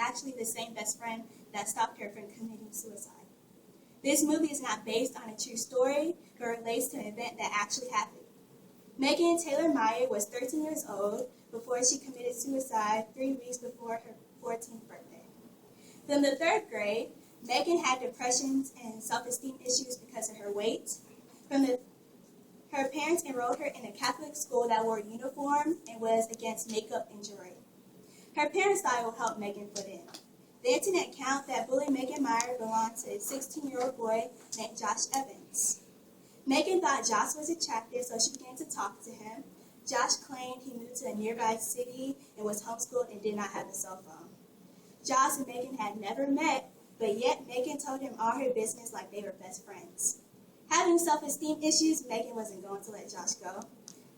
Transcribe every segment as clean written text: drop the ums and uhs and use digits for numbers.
actually the same best friend that stopped her from committing suicide. This movie is not based on a true story, but relates to an event that actually happened. Megan Taylor Meyer was 13 years old before she committed suicide 3 weeks before her 14th birthday. From the 3rd grade, Megan had depression and self-esteem issues because of her weight. Her parents enrolled her in a Catholic school that wore a uniform and was against makeup and jewelry. Her parents thought it would help Megan fit in. The internet account that bullied Megan Meyer belonged to a 16-year-old boy named Josh Evans. Megan thought Josh was attractive, so she began to talk to him. Josh claimed he moved to a nearby city and was homeschooled and did not have a cell phone. Josh and Megan had never met, but yet Megan told him all her business like they were best friends. Having self-esteem issues, Megan wasn't going to let Josh go.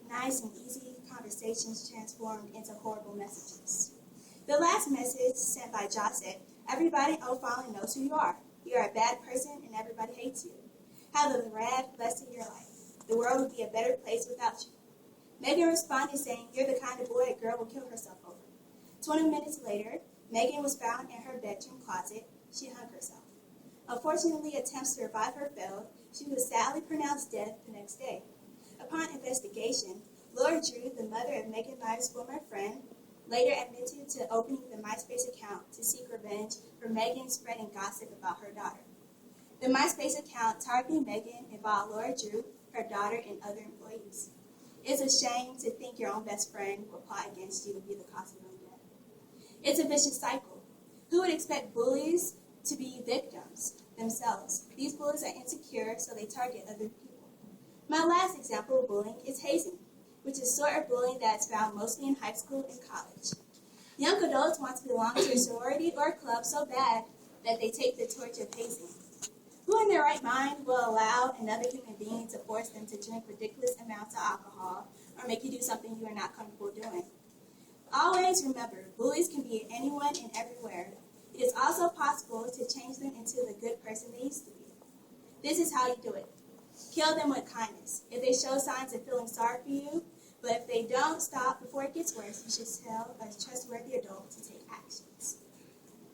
Nice and easy conversations transformed into horrible messages. The last message sent by Josh said, "Everybody finally knows who you are. You are a bad person and everybody hates you. Have a rad rest of your life. The world would be a better place without you." Megan responded saying, "You're the kind of boy a girl will kill herself over." 20 minutes later, Megan was found in her bedroom closet. She hung herself. Unfortunately, attempts to revive her failed. She was sadly pronounced dead the next day. Upon investigation, Laura Drew, the mother of Megan Meyer's former friend, later admitted to opening the MySpace account to seek revenge for Megan spreading gossip about her daughter. The MySpace account targeting Megan involved Laura Drew, her daughter, and other employees. It's a shame to think your own best friend will plot against you and be the cause of your own death. It's a vicious cycle. Who would expect bullies to be victims themselves? These bullies are insecure, so they target other people. My last example of bullying is hazing, which is sort of bullying that's found mostly in high school and college. Young adults want to belong to a sorority or a club so bad that they take the torch of hazing. Who in their right mind will allow another human being to force them to drink ridiculous amounts of alcohol or make you do something you are not comfortable doing? Always remember, bullies can be anyone and everywhere. It is also possible to change them into the good person they used to be. This is how you do it. Kill them with kindness. If they show signs of feeling sorry for you, but if they don't stop before it gets worse, you should tell a trustworthy adult to take actions.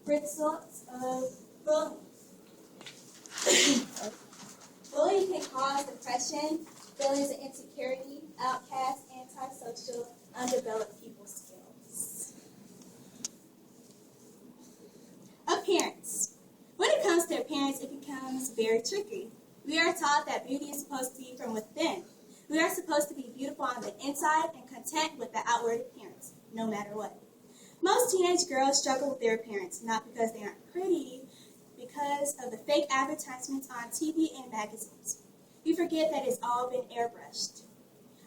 Results of bullying. Bullying can cause depression, feelings of insecurity, outcast, antisocial, undeveloped people skills. Appearance. When it comes to appearance, it becomes very tricky. We are taught that beauty is supposed to be from within. We are supposed to be beautiful on the inside and content with the outward appearance, no matter what. Most teenage girls struggle with their appearance, not because they aren't pretty, because of the fake advertisements on TV and magazines. We forget that it's all been airbrushed.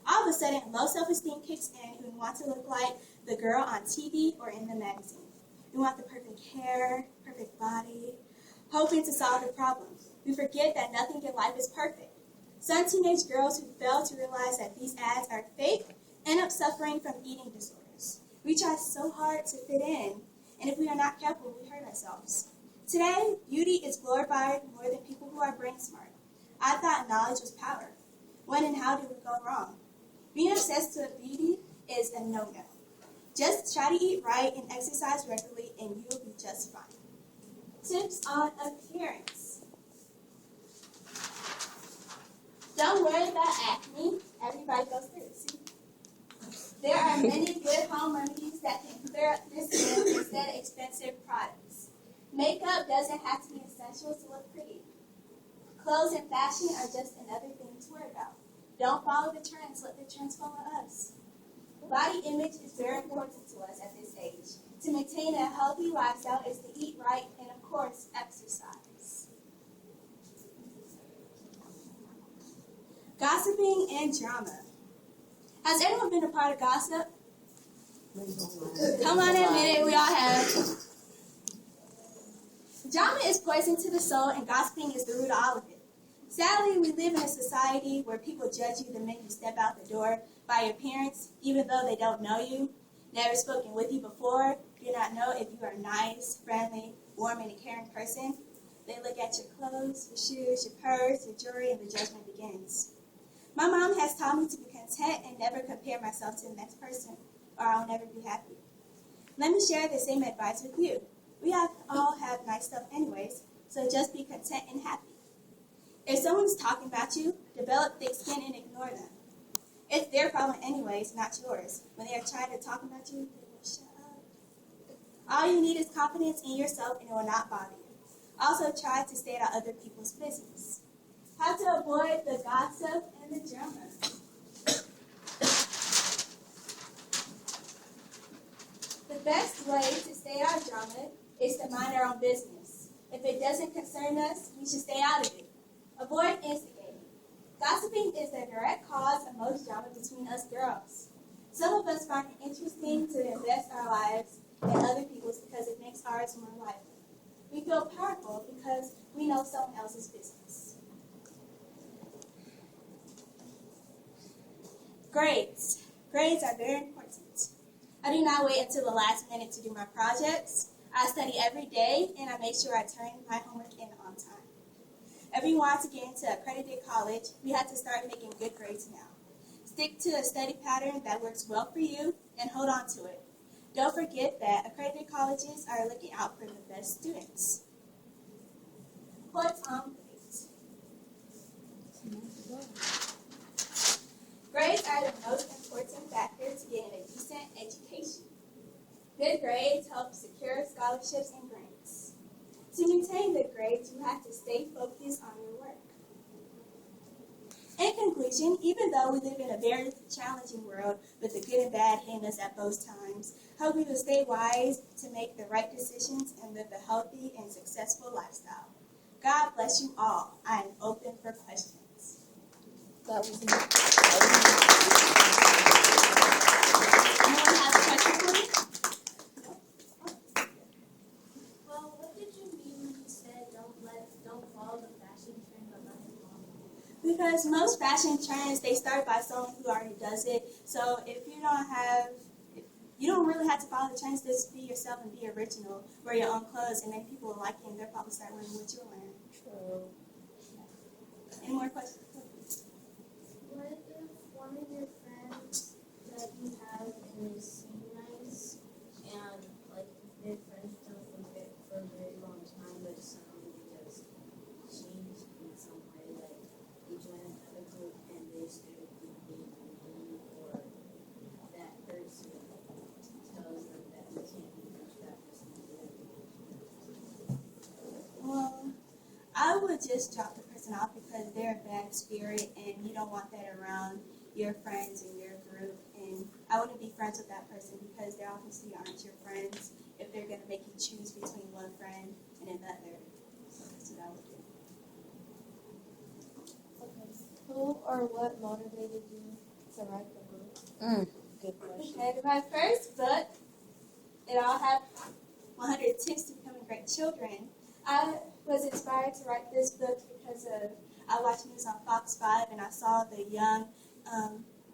All of a sudden, low self-esteem kicks in and we want to look like the girl on TV or in the magazine. We want the perfect hair, perfect body, hoping to solve the problem. We forget that nothing in life is perfect. Some teenage girls who fail to realize that these ads are fake end up suffering from eating disorders. We try so hard to fit in, and if we are not careful, we hurt ourselves. Today, beauty is glorified more than people who are brain smart. I thought knowledge was power. When and how did we go wrong? Being obsessed with beauty is a no-no. Just try to eat right and exercise regularly, and you'll be just fine. Tips on appearance. Don't worry about acne. Everybody goes through it. See? There are many good home remedies that can clear up your skin instead of expensive products. Makeup doesn't have to be essential to look pretty. Clothes and fashion are just another thing to worry about. Don't follow the trends, let the trends follow us. Body image is very important to us at this age. To maintain a healthy lifestyle is to eat right and, of course, exercise. Gossiping and drama. Has anyone been a part of gossip? Come on, admit it, we all have. Drama is poison to the soul, and gossiping is the root of all of it. Sadly, we live in a society where people judge you the minute you step out the door by your appearance, even though they don't know you, never spoken with you before, do not know if you are a nice, friendly, warm, and a caring person. They look at your clothes, your shoes, your purse, your jewelry, and the judgment begins. My mom has taught me to be content and never compare myself to the next person, or I'll never be happy. Let me share the same advice with you. We all have nice stuff anyways, so just be content and happy. If someone's talking about you, develop thick skin and ignore them. It's their problem anyways, not yours. When they are trying to talk about you, they will shut up. All you need is confidence in yourself and it will not bother you. Also try to stay out of other people's business. How to avoid the gossip and the drama. The best way to stay out of drama is to mind our own business. If it doesn't concern us, we should stay out of it. Avoid instigating. Gossiping is the direct cause of most drama between us girls. Some of us find it interesting to invest our lives in other people's because it makes ours more lively. We feel powerful because we know someone else's business. Grades. Grades are very important. I do not wait until the last minute to do my projects. I study every day and I make sure I turn my homework in on time. If we want to get into accredited college, we have to start making good grades now. Stick to a study pattern that works well for you and hold on to it. Don't forget that accredited colleges are looking out for the best students. Points on grades. Grades are the most important factor to getting a decent education. Good grades help secure scholarships and grants. To maintain good grades, you have to stay focused on your work. In conclusion, even though we live in a very challenging world with the good and bad hitting us at both times, hope we will stay wise to make the right decisions and live a healthy and successful lifestyle. God bless you all. I am open for questions. Anyone have a question for me? Well, what did you mean when you said don't follow the fashion trend but let it follow? Because most fashion trends, they start by someone who already does it. So if you don't really have to follow the trends, just be yourself and be original. Wear your own clothes, and then people will like you, and they'll probably start wearing what you're wearing. True. Any more questions? What if one of your friends that you have is nice and like their friends don't forget for a very long time, but suddenly they just change in some way, like they join another group and they start being mean, or that person tells them that you can't be friends with that person again? Well, I would just drop the person off because they're a bad spirit, and you don't want that around your friends and your group. And I wouldn't be friends with that person because they obviously aren't your friends if they're going to make you choose between one friend and another. So that's what I would do. Okay. Who or what motivated you to write the book? Good question. Okay, my first book, it all had 100 tips to becoming great children. I was inspired to write this book because I watched news on Fox 5 and I saw the young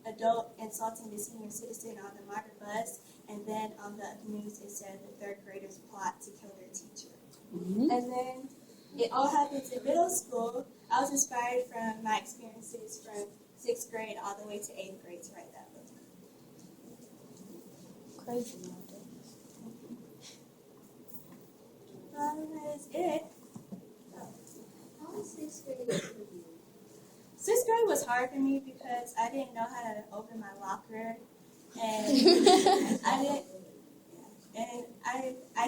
adult insulting the senior citizen on the MAGA bus, and then on the news it said the third graders plot to kill their teacher. Mm-hmm. And then it all happens in middle school. I was inspired from my experiences from 6th grade all the way to 8th grade to write that book. Crazy nowadays. That is it. How was 6th grade for you? 6th grade was hard for me because I didn't know how to open my locker, and I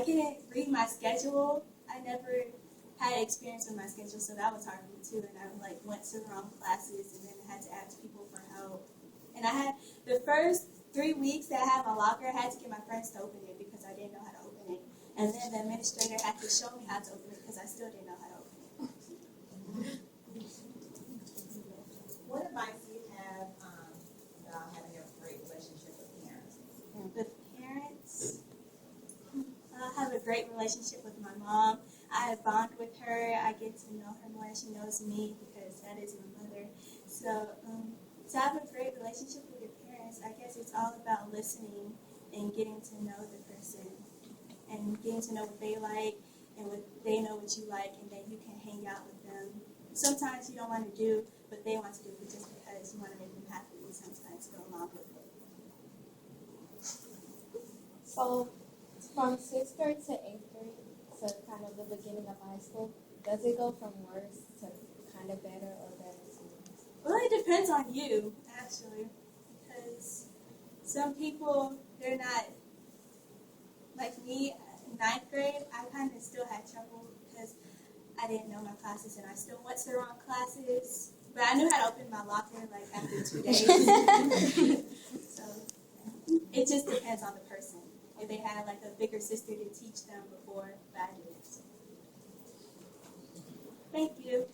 didn't read my schedule. I never had experience with my schedule, so that was hard for me too. And I went to the wrong classes, and then I had to ask people for help. And I had the first 3 weeks that I had my locker, I had to get my friends to open it because I didn't know how to open it. And then the administrator had to show me how to open it because I still didn't know how to open it. What advice do you have about having a great relationship with parents? With parents, I have a great relationship with my mom. I bond with her. I get to know her more. She knows me because that is my mother. So to have a great relationship with your parents, I guess it's all about listening and getting to know the person and getting to know what they like and what they know what you like, and then you can hang out with them. Sometimes you don't want to do what they want to do, but just because you want to make them happy, you sometimes go along with it. So, From 6th grade to 8th grade, so kind of the beginning of high school, does it go from worse to kind of better or better to worse? Well, it depends on you, actually, because some people, they're not, like me, in 9th grade, I kind of still had trouble because I didn't know my classes and I still went to the wrong classes. But I knew how to open my locker, like, after 2 days. So, it just depends on the person. If they had, like, a bigger sister to teach them before, but I didn't. Thank you.